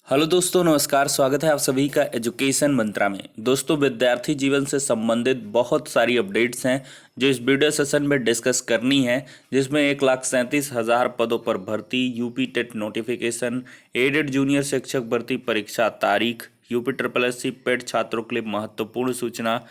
Hello दोस्तों, नमस्कार। स्वागत है आप सभी का एजुकेशन मंत्रा में। दोस्तों, विद्यार्थी जीवन से संबंधित बहुत सारी अपडेट्स हैं जो इस वीडियो सेशन में डिस्कस करनी है, जिसमें 1,37,000 पदों पर भर्ती, UP TET notification, aided junior शिक्षक भर्ती परीक्षा तारीख, UP triple S C PET छात्रों के लिए महत्वपूर्ण सूचना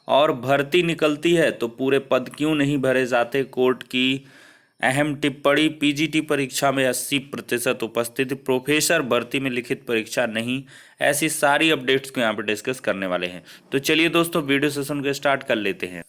और भर्ती निकलती है तो पूरे पद क्यों नहीं भरे जाते, कोर्ट की अहम टिप्पणी, पीजीटी परीक्षा में 80% उपस्थिति, प्रोफेसर भर्ती में लिखित परीक्षा नहीं। ऐसी सारी अपडेट्स को यहाँ पे डिस्कस करने वाले हैं। तो चलिए दोस्तों, वीडियो सेशन को स्टार्ट कर लेते हैं।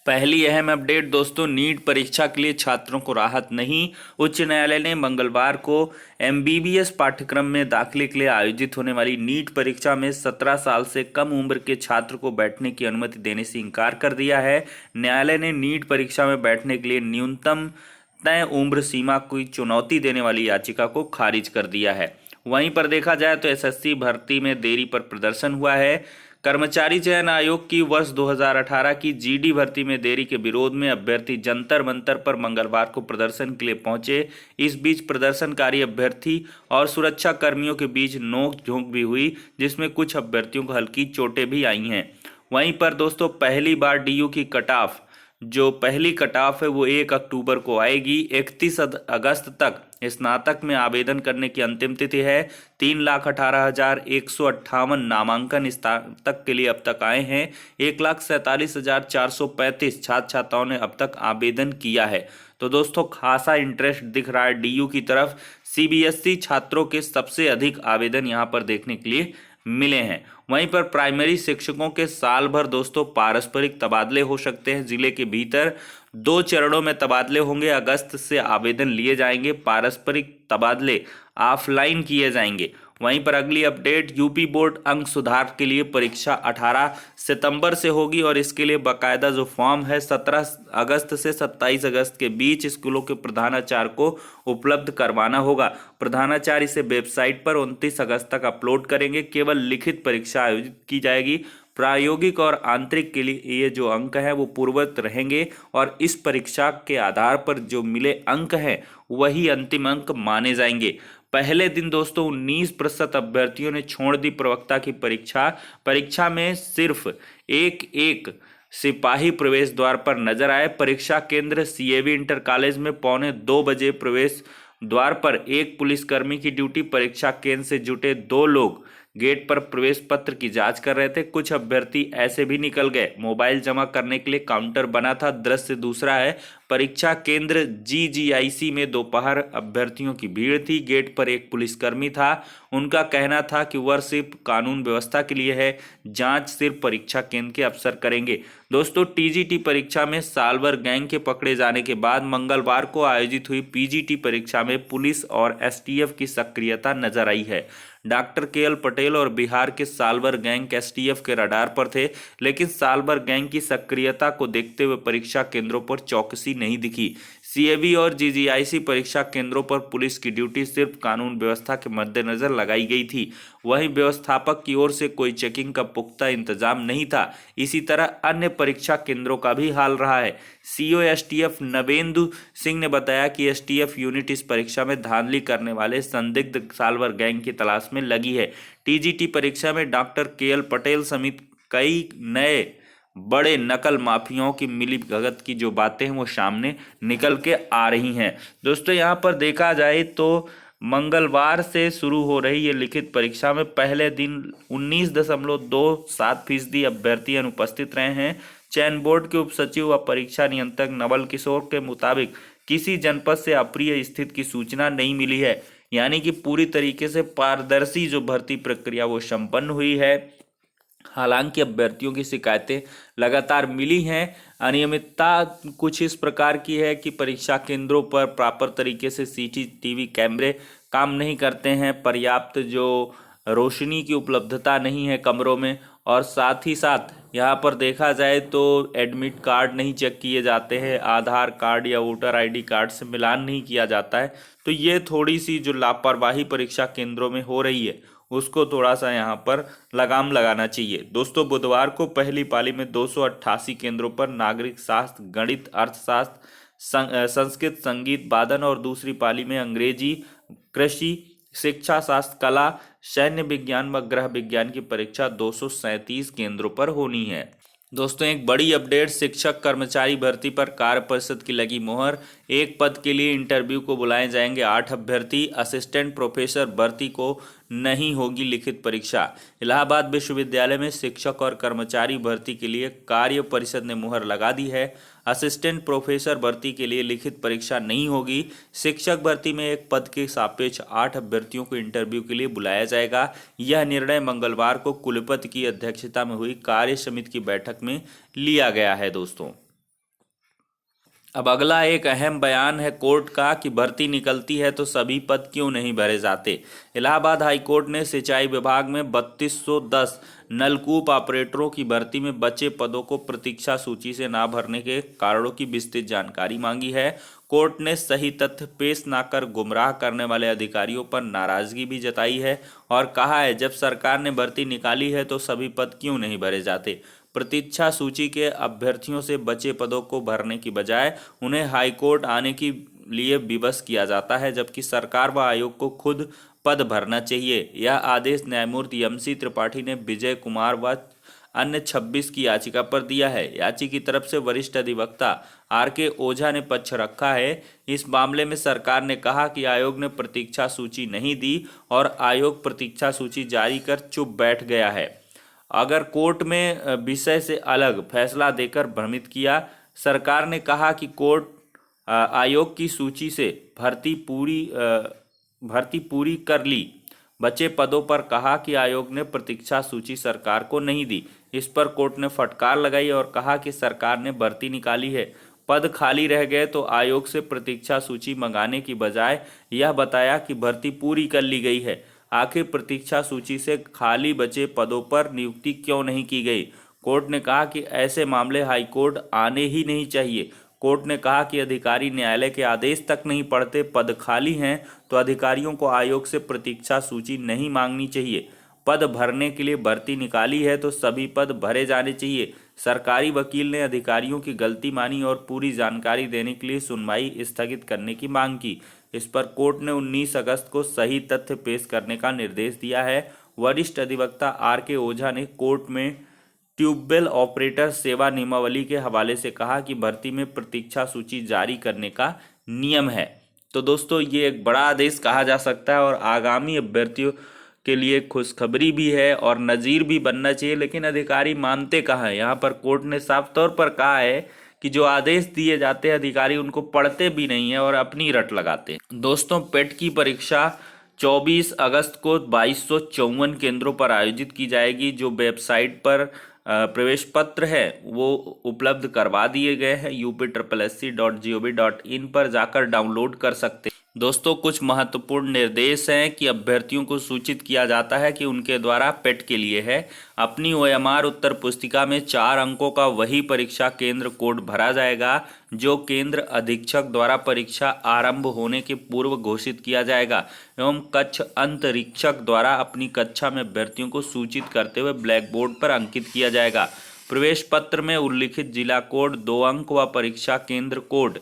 पहली अहम अपडेट दोस्तों, नीट परीक्षा के लिए छात्रों को राहत नहीं। उच्च न्यायालय ने मंगलवार को एमबीबीएस पाठ्यक्रम में दाखिले के लिए आयोजित होने वाली नीट परीक्षा में 17 साल से कम उम्र के छात्र को बैठने की अनुमति देने से इनकार कर दिया है। न्यायालय ने नीट परीक्षा में बैठने के लिए न्यूनतम तय उम्र सीमा की चुनौती देने वाली याचिका को खारिज कर दिया है। वहीं पर देखा जाए तो एसएससी भर्ती में देरी पर प्रदर्शन हुआ है। कर्मचारी चयन आयोग की वर्ष 2018 की जीडी भर्ती में देरी के विरोध में अभ्यर्थी जंतर मंतर पर मंगलवार को प्रदर्शन के लिए पहुंचे। इस बीच प्रदर्शनकारी अभ्यर्थी और सुरक्षा कर्मियों के बीच नोक झोंक भी हुई, जिसमें कुछ अभ्यर्थियों को हल्की चोटें भी आई हैं। वहीं पर दोस्तों, पहली बार डीयू की कट ऑफ, जो पहली कट ऑफ है वो 1 अक्टूबर को आएगी। 31 अगस्त तक स्नातक में आवेदन करने की अंतिम तिथि है। 3,18,158 नामांकन स्नातक के लिए अब तक आए हैं। 1,47,435 छात्र छात्राओं ने अब तक आवेदन किया है। तो दोस्तों, खासा इंटरेस्ट दिख रहा है डीयू की तरफ। सीबीएसई छात्रों के सबसे अधिक आवेदन यहाँ पर देखने के लिए मिले हैं। वहीं पर प्राइमरी शिक्षकों के साल भर दोस्तों पारस्परिक तबादले हो सकते हैं। जिले के भीतर 2 चरणों में तबादले होंगे। अगस्त से आवेदन लिए जाएंगे। पारस्परिक तबादले ऑफलाइन किए जाएंगे। वहीं पर अगली अपडेट, यूपी बोर्ड अंक सुधार के लिए परीक्षा 18 सितंबर से होगी और इसके लिए बाकायदा जो फॉर्म है 17 अगस्त से 27 अगस्त के बीच स्कूलों के प्रधानाचार्य को उपलब्ध करवाना होगा। प्रधानाचार्य इसे वेबसाइट पर 29 अगस्त तक अपलोड करेंगे। केवल लिखित परीक्षा आयोजित की जाएगी। प्रायोगिक और आंतरिक के लिए ये जो अंक है वो पूर्ववत रहेंगे और इस परीक्षा के आधार पर जो मिले अंक हैं वही अंतिम अंक माने जाएंगे। पहले दिन दोस्तों 19% अभ्यर्थियों ने छोड़ दी प्रवक्ता की परीक्षा। परीक्षा में सिर्फ एक सिपाही प्रवेश द्वार पर नजर आए। परीक्षा केंद्र सीएवी इंटर कॉलेज में 1:45 प्रवेश द्वार पर एक पुलिसकर्मी की ड्यूटी। परीक्षा केंद्र से जुटे 2 लोग गेट पर प्रवेश पत्र की जांच कर रहे थे। कुछ अभ्यर्थी ऐसे भी निकल गए। मोबाइल जमा करने के लिए काउंटर बना था। दृश्य दूसरा है। परीक्षा केंद्र जीजीआईसी में दोपहर अभ्यर्थियों की भीड़ थी। गेट पर एक पुलिसकर्मी था। उनका कहना था कि वह सिर्फ कानून व्यवस्था के लिए है, जांच सिर्फ परीक्षा केंद्र के अफसर करेंगे। दोस्तों, टीजीटी परीक्षा में साल भर गैंग के पकड़े जाने के बाद मंगलवार को आयोजित हुई पीजीटी परीक्षा में पुलिस और एसटीएफ की सक्रियता नजर आई है। डॉक्टर केएल पटेल और बिहार के सालभर गैंग एसटीएफ के रडार पर थे, लेकिन सालभर गैंग की सक्रियता को देखते हुए परीक्षा केंद्रों पर चौकसी नहीं दिखी। सीएबी और जीजीआईसी परीक्षा केंद्रों पर पुलिस की ड्यूटी सिर्फ कानून व्यवस्था के मद्देनजर लगाई गई थी। वहीं व्यवस्थापक की ओर से कोई चेकिंग का पुख्ता इंतजाम नहीं था। इसी तरह अन्य परीक्षा केंद्रों का भी हाल रहा है। सीओ एसटीएफ नवेंदु सिंह ने बताया कि एसटीएफ यूनिट इस परीक्षा में धांधली करने वाले संदिग्ध सालभर गैंग की तलाश में लगी है। टीजीटी परीक्षा में डॉक्टर केएल पटेल समेत कई नए बड़े नकल माफियाओं की मिलीभगत की जो बातें हैं वो सामने निकल के आ रही हैं। दोस्तों, यहाँ पर देखा जाए तो मंगलवार से शुरू हो रही ये लिखित परीक्षा में पहले दिन 19.27% अभ्यर्थी अनुपस्थित रहे हैं। चयन बोर्ड के उप सचिव व परीक्षा नियंत्रक नवल किशोर के मुताबिक किसी जनपद से अप्रिय स्थिति की सूचना नहीं मिली है, यानी कि पूरी तरीके से पारदर्शी जो भर्ती प्रक्रिया वो संपन्न हुई है। हालांकि अभ्यर्थियों की शिकायतें लगातार मिली हैं। अनियमितता कुछ इस प्रकार की है कि परीक्षा केंद्रों पर प्रॉपर तरीके से सीसीटीवी कैमरे काम नहीं करते हैं, पर्याप्त जो रोशनी की उपलब्धता नहीं है कमरों में, और साथ ही साथ यहाँ पर देखा जाए तो एडमिट कार्ड नहीं चेक किए जाते हैं, आधार कार्ड या वोटर आईडी कार्ड से मिलान नहीं किया जाता है। तो ये थोड़ी सी जो लापरवाही परीक्षा केंद्रों में हो रही है उसको थोड़ा सा यहाँ पर लगाम लगाना चाहिए। दोस्तों, बुधवार को पहली पाली में 288 केंद्रों पर नागरिक शास्त्र, गणित, अर्थशास्त्र, संस्कृत, संगीत, वादन और दूसरी पाली में अंग्रेजी, कृषि, शिक्षा शास्त्र, कला, सैन्य विज्ञान व गृह विज्ञान की परीक्षा 237 केंद्रों पर होनी है। दोस्तों एक बड़ी अपडेट, शिक्षक कर्मचारी भर्ती पर कार्य परिषद की लगी मोहर। एक पद के लिए इंटरव्यू को बुलाए जाएंगे 8 अभ्यर्थी। असिस्टेंट प्रोफेसर भर्ती को नहीं होगी लिखित परीक्षा। इलाहाबाद विश्वविद्यालय में शिक्षक और कर्मचारी भर्ती के लिए कार्य परिषद ने मुहर लगा दी है। असिस्टेंट प्रोफेसर भर्ती के लिए लिखित परीक्षा नहीं होगी। शिक्षक भर्ती में एक पद के सापेक्ष 8 अभ्यर्थियों को इंटरव्यू के लिए बुलाया जाएगा। यह निर्णय मंगलवार को कुलपति की अध्यक्षता में हुई कार्य समिति की बैठक में लिया गया है। दोस्तों अब अगला एक अहम बयान है कोर्ट का कि भर्ती निकलती है तो सभी पद क्यों नहीं भरे जाते। इलाहाबाद हाईकोर्ट ने सिंचाई विभाग में 3210 नलकूप ऑपरेटरों की भर्ती में बचे पदों को प्रतीक्षा सूची से ना भरने के कारणों की विस्तृत जानकारी मांगी है। कोर्ट ने सही तथ्य पेश न कर गुमराह करने वाले अधिकारियों पर नाराजगी भी जताई है और कहा है जब सरकार ने भर्ती निकाली है तो सभी पद क्यों नहीं भरे जाते। प्रतीक्षा सूची के अभ्यर्थियों से बचे पदों को भरने की बजाय उन्हें हाईकोर्ट आने के लिए विवश किया जाता है, जबकि सरकार व आयोग को खुद पद भरना चाहिए। यह आदेश न्यायमूर्ति एम.सी. त्रिपाठी ने विजय कुमार व अन्य 26 की याचिका पर दिया है। याची की तरफ से वरिष्ठ अधिवक्ता आर.के. ओझा ने पक्ष रखा है। इस मामले में सरकार ने कहा कि आयोग ने प्रतीक्षा सूची नहीं दी और आयोग प्रतीक्षा सूची जारी कर चुप बैठ गया है। अगर कोर्ट में विषय से अलग फैसला देकर भ्रमित किया। सरकार ने कहा कि कोर्ट आयोग की सूची से भर्ती पूरी कर ली। बचे पदों पर कहा कि आयोग ने प्रतीक्षा सूची सरकार को नहीं दी। इस पर कोर्ट ने फटकार लगाई और कहा कि सरकार ने भर्ती निकाली है, पद खाली रह गए तो आयोग से प्रतीक्षा सूची मंगाने की बजाय यह बताया कि भर्ती पूरी कर ली गई है। आखिर प्रतीक्षा सूची से खाली बचे पदों पर नियुक्ति क्यों नहीं की गई। कोर्ट ने कहा कि ऐसे मामले हाईकोर्ट आने ही नहीं चाहिए। कोर्ट ने कहा कि अधिकारी न्यायालय के आदेश तक नहीं पढ़ते, पद खाली हैं तो अधिकारियों को आयोग से प्रतीक्षा सूची नहीं मांगनी चाहिए। पद भरने के लिए भर्ती निकाली है तो सभी पद भरे जाने चाहिए। सरकारी वकील ने अधिकारियों की गलती मानी और पूरी जानकारी देने के लिए सुनवाई स्थगित करने की मांग की। इस पर कोर्ट ने 19 अगस्त को सही तथ्य पेश करने का निर्देश दिया है। वरिष्ठ अधिवक्ता आर.के. ओझा ने कोर्ट में ट्यूबवेल ऑपरेटर सेवा नियमावली के हवाले से कहा कि भर्ती में प्रतीक्षा सूची जारी करने का नियम है। तो दोस्तों ये एक बड़ा आदेश कहा जा सकता है और आगामी अभ्यर्थियों के लिए खुशखबरी भी है और नज़ीर भी बनना चाहिए, लेकिन अधिकारी मानते कहाँ हैं। यहाँ पर कोर्ट ने साफ तौर पर कहा है कि जो आदेश दिए जाते हैं अधिकारी उनको पढ़ते भी नहीं है और अपनी रट लगाते हैं। दोस्तों पेट की परीक्षा 24 अगस्त को 2254 केंद्रों पर आयोजित की जाएगी। जो वेबसाइट पर प्रवेश पत्र है वो उपलब्ध करवा दिए गए हैं। upsssc.gov.in पर जाकर डाउनलोड कर सकते हैं। दोस्तों कुछ महत्वपूर्ण निर्देश हैं कि अभ्यर्थियों को सूचित किया जाता है कि उनके द्वारा पेट के लिए है अपनी OMR उत्तर पुस्तिका में 4 अंकों का वही परीक्षा केंद्र कोड भरा जाएगा जो केंद्र अधीक्षक द्वारा परीक्षा आरंभ होने के पूर्व घोषित किया जाएगा एवं कक्ष अंतरीक्षक द्वारा अपनी कक्षा में अभ्यर्थियों को सूचित करते हुए ब्लैक बोर्ड पर अंकित किया जाएगा। प्रवेश पत्र में उल्लिखित जिला कोड 2 अंक व परीक्षा केंद्र कोड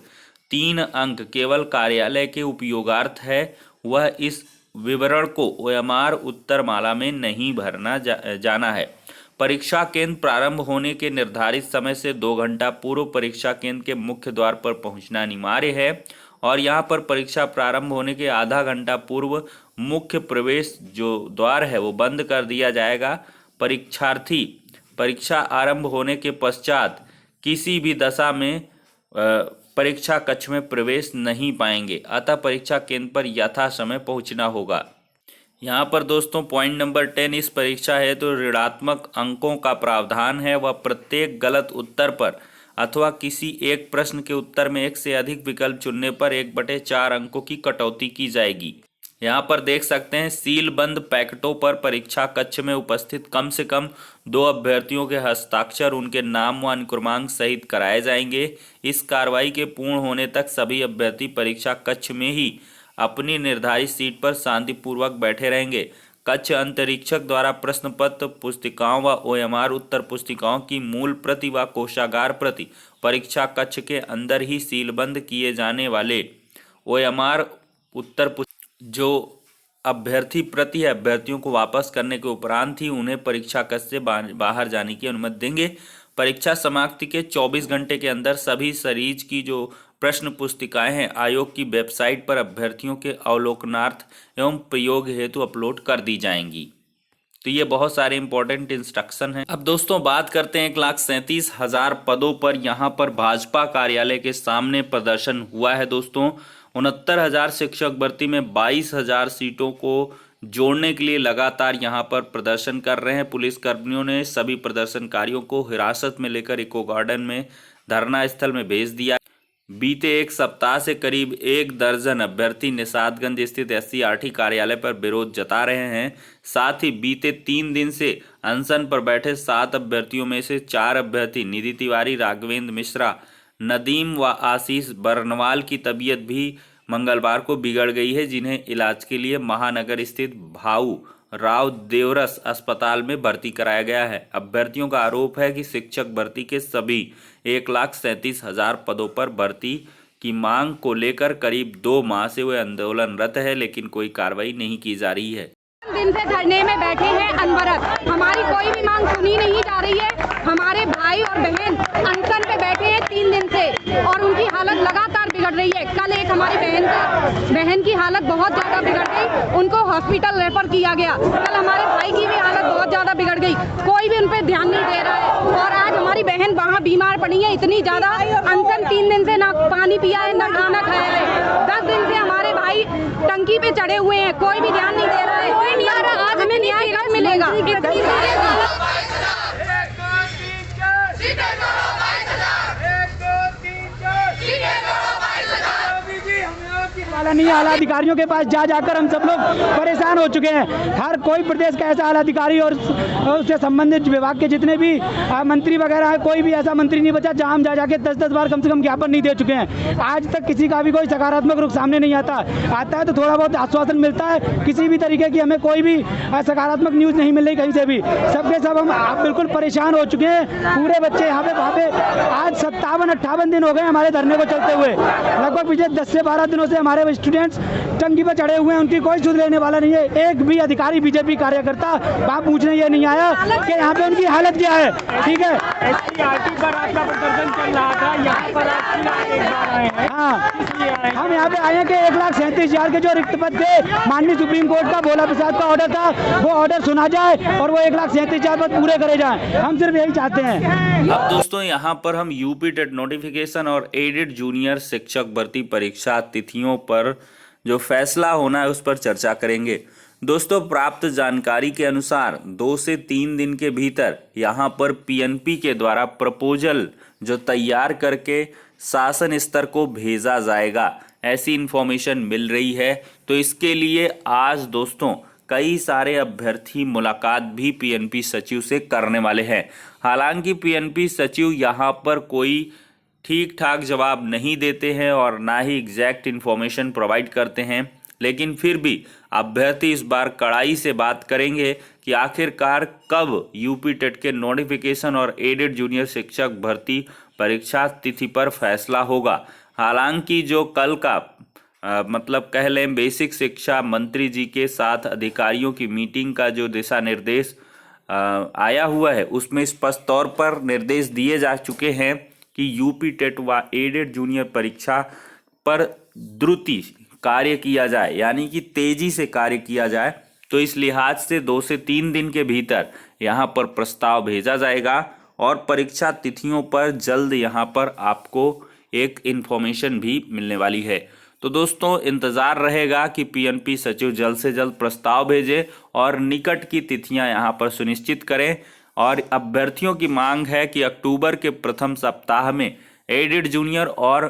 3 अंक केवल कार्यालय के उपयोगार्थ है। वह इस विवरण को OMR उत्तरमाला में नहीं भरना जाना है। परीक्षा केंद्र प्रारंभ होने के निर्धारित समय से 2 घंटा पूर्व परीक्षा केंद्र के मुख्य द्वार पर पहुंचना अनिवार्य है और यहां पर परीक्षा प्रारंभ होने के आधा घंटा पूर्व मुख्य प्रवेश जो द्वार है वो बंद कर दिया जाएगा। परीक्षार्थी परीक्षा आरंभ होने के पश्चात किसी भी दशा में परीक्षा कक्ष में प्रवेश नहीं पाएंगे, अतः परीक्षा केंद्र पर यथा समय पहुंचना होगा। यहाँ पर दोस्तों पॉइंट नंबर 10 इस परीक्षा है तो ऋणात्मक अंकों का प्रावधान है व प्रत्येक गलत उत्तर पर अथवा किसी एक प्रश्न के उत्तर में एक से अधिक विकल्प चुनने पर 1/4 अंकों की कटौती की जाएगी। यहाँ पर देख सकते हैं सीलबंद पैकेटों पर परीक्षा कक्ष में उपस्थित कम से कम 2 अभ्यर्थियों के हस्ताक्षर उनके नाम व अनुक्रमांक सहित कराए जाएंगे। इस कार्रवाई के पूर्ण होने तक सभी अभ्यर्थी परीक्षा कक्ष में ही अपनी निर्धारित सीट पर शांतिपूर्वक बैठे रहेंगे। कक्ष अंतरीक्षक द्वारा प्रश्न पत्र पुस्तिकाओं व OMR उत्तर पुस्तिकाओं की मूल प्रति व कोषागार प्रति परीक्षा कक्ष के अंदर ही सीलबंद किए जाने वाले OMR उत्तर जो अभ्यर्थी प्रति अभ्यर्थियों को वापस करने के उपरांत ही उन्हें परीक्षा कक्ष से बाहर जाने की अनुमति देंगे। परीक्षा समाप्ति के 24 घंटे के अंदर सभी सीरीज की जो प्रश्न पुस्तिकाएं हैं आयोग की वेबसाइट पर अभ्यर्थियों के अवलोकनार्थ एवं प्रयोग हेतु अपलोड कर दी जाएंगी। तो ये बहुत सारे इंपॉर्टेंट इंस्ट्रक्शन हैं। अब दोस्तों बात करते हैं 1,37,000 पदों पर। यहाँ पर भाजपा कार्यालय के सामने प्रदर्शन हुआ है दोस्तों। 69,000 शिक्षक भर्ती में 22,000 सीटों को जोड़ने के लिए लगातार यहाँ पर प्रदर्शन कर रहे हैं। पुलिसकर्मियों ने सभी प्रदर्शनकारियों को हिरासत में लेकर इको गार्डन में धरना स्थल में भेज दिया। बीते एक सप्ताह से करीब 1 दर्जन अभ्यर्थी निषादगंज स्थित SC/RT कार्यालय पर विरोध जता रहे हैं। साथ ही बीते 3 दिन से अनशन पर बैठे 7 अभ्यर्थियों में से 4 अभ्यर्थी निधि तिवारी, राघवेंद्र मिश्रा, नदीम व आशीष बरनवाल की तबीयत भी मंगलवार को बिगड़ गई है, जिन्हें इलाज के लिए महानगर स्थित भाऊ राव देवरस अस्पताल में भर्ती कराया गया है। अभ्यर्थियों का आरोप है कि शिक्षक भर्ती के सभी 1,37,000 पदों पर भर्ती की मांग को लेकर करीब 2 माह से वे आंदोलनरत है, लेकिन कोई कार्रवाई नहीं की जा रही है। दिन से धरने में बैठे हैं अनवरत, हमारी कोई भी मांग सुनी नहीं जा रही है। हमारे भाई और बहन अनशन पे बैठे हैं 3 दिन से और उनकी हालत लगातार बिगड़ रही है। कल एक हमारी बहन की हालत बहुत ज़्यादा बिगड़ गई, उनको हॉस्पिटल रेफर किया गया। कल हमारे भाई की भी हालत बहुत ज़्यादा बिगड़ गई, कोई भी उन पर ध्यान नहीं दे रहा है। और आज हमारी बहन वहाँ बीमार पड़ी है इतनी ज़्यादा, अनशन 3 दिन से ना पानी पिया है ना खाना खाया है। 10 दिन से हमारे भाई टंकी पे चढ़े हुए हैं, कोई भी ध्यान नहीं दे रहा है। कोई नहीं आ रहा, आज हमें न्याय कब मिलेगा? वाला नहीं, आला अधिकारियों के पास जा जाकर हम सब लोग परेशान हो चुके हैं। हर कोई प्रदेश का ऐसा आला अधिकारी और उससे संबंधित विभाग के जितने भी मंत्री वगैरह है, कोई भी ऐसा मंत्री नहीं बचा जहां हम जा जाके 10-10 बार कम से कम ज्ञापन नहीं दे चुके हैं। आज तक किसी का भी कोई सकारात्मक रुख सामने नहीं आता है तो थोड़ा बहुत आश्वासन मिलता है, किसी भी तरीके की हमें कोई भी सकारात्मक न्यूज़ नहीं मिल रही कहीं से भी। सबके सब हम बिल्कुल परेशान हो चुके हैं। पूरे बच्चे यहाँ पे वहाँ पे आज 57-58 दिन हो गए हमारे धरने को चलते हुए। लगभग पिछले 10 से 12 दिनों से हमारे स्टूडेंट्स टंकी पर चढ़े हुए हैं, उनकी कोई सुध लेने वाला नहीं है। एक भी अधिकारी बीजेपी कार्यकर्ता वहाँ पूछने ये नहीं आया कि यहाँ पे उनकी हालत क्या है। ठीक है, SC/RT पर आपका प्रदर्शन चल रहा था, यहाँ पर हाँ हम यहाँ पे आए हैं कि 1,37,000 के जो रिक्त पद थे, माननीय सुप्रीम कोर्ट का भोला प्रसाद का ऑर्डर था, वो ऑर्डर सुना जाए और वो 1,37,000 पद पूरे करे जाएं। हम सिर्फ यही चाहते हैं। अब दोस्तों यहाँ पर हम यूपी टेट नोटिफिकेशन और एडेड जूनियर शिक्षक भर्ती परीक्षा तिथियों पर जो फैसला होना है उस पर चर्चा करेंगे। दोस्तों प्राप्त जानकारी के अनुसार 2 से 3 दिन के भीतर यहाँ पर PNP के द्वारा प्रपोजल जो तैयार करके शासन स्तर को भेजा जाएगा, ऐसी इन्फॉर्मेशन मिल रही है। तो इसके लिए आज दोस्तों कई सारे अभ्यर्थी मुलाकात भी PNP सचिव से करने वाले हैं। हालांकि PNP सचिव यहाँ पर कोई ठीक ठाक जवाब नहीं देते हैं और ना ही एग्जैक्ट इन्फॉर्मेशन प्रोवाइड करते हैं, लेकिन फिर भी अभ्यर्थी इस बार कड़ाई से बात करेंगे कि आखिरकार कब यूपी टेट के नोटिफिकेशन और एडेड जूनियर शिक्षक भर्ती परीक्षा तिथि पर फैसला होगा। हालांकि जो कल का मतलब कह लें बेसिक शिक्षा मंत्री जी के साथ अधिकारियों की मीटिंग का जो दिशा निर्देश आया हुआ है, उसमें स्पष्ट तौर पर निर्देश दिए जा चुके हैं कि यूपी टेट व एडेड जूनियर परीक्षा पर द्रुति कार्य किया जाए, यानी कि तेजी से कार्य किया जाए। तो इस लिहाज से 2 से 3 दिन के भीतर यहाँ पर प्रस्ताव भेजा जाएगा और परीक्षा तिथियों पर जल्द यहाँ पर आपको एक इन्फॉर्मेशन भी मिलने वाली है। तो दोस्तों इंतज़ार रहेगा कि PNP सचिव जल्द से जल्द प्रस्ताव भेजे और निकट की तिथियां यहाँ पर सुनिश्चित करें। और अभ्यर्थियों की मांग है कि अक्टूबर के प्रथम सप्ताह में एडेड जूनियर और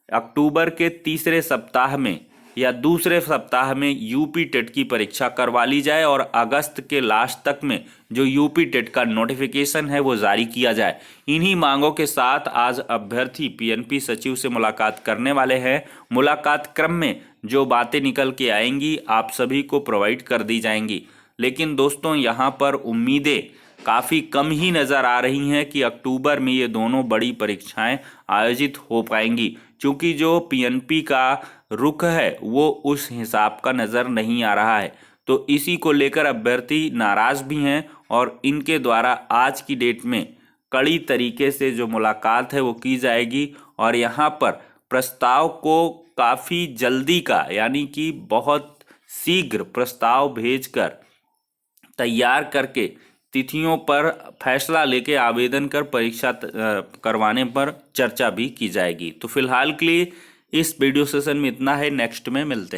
अक्टूबर के तीसरे सप्ताह में या दूसरे सप्ताह में यूपी टेट की परीक्षा करवा ली जाए और अगस्त के लास्ट तक में जो यूपी टेट का नोटिफिकेशन है वो जारी किया जाए। इन्हीं मांगों के साथ आज अभ्यर्थी PNP सचिव से मुलाकात करने वाले हैं। मुलाकात क्रम में जो बातें निकल के आएंगी आप सभी को प्रोवाइड कर दी जाएंगी। लेकिन दोस्तों यहाँ पर उम्मीदें काफ़ी कम ही नज़र आ रही हैं कि अक्टूबर में ये दोनों बड़ी परीक्षाएं आयोजित हो पाएंगी, क्योंकि जो PNP का रुख है वो उस हिसाब का नज़र नहीं आ रहा है। तो इसी को लेकर अभ्यर्थी नाराज भी हैं और इनके द्वारा आज की डेट में कड़ी तरीके से जो मुलाकात है वो की जाएगी और यहाँ पर प्रस्ताव को काफ़ी जल्दी का यानी कि बहुत शीघ्र प्रस्ताव भेजकर तैयार करके तिथियों पर फैसला लेके आवेदन कर परीक्षा करवाने पर चर्चा भी की जाएगी। तो फिलहाल के लिए इस वीडियो सेशन में इतना है, नेक्स्ट में मिलते हैं।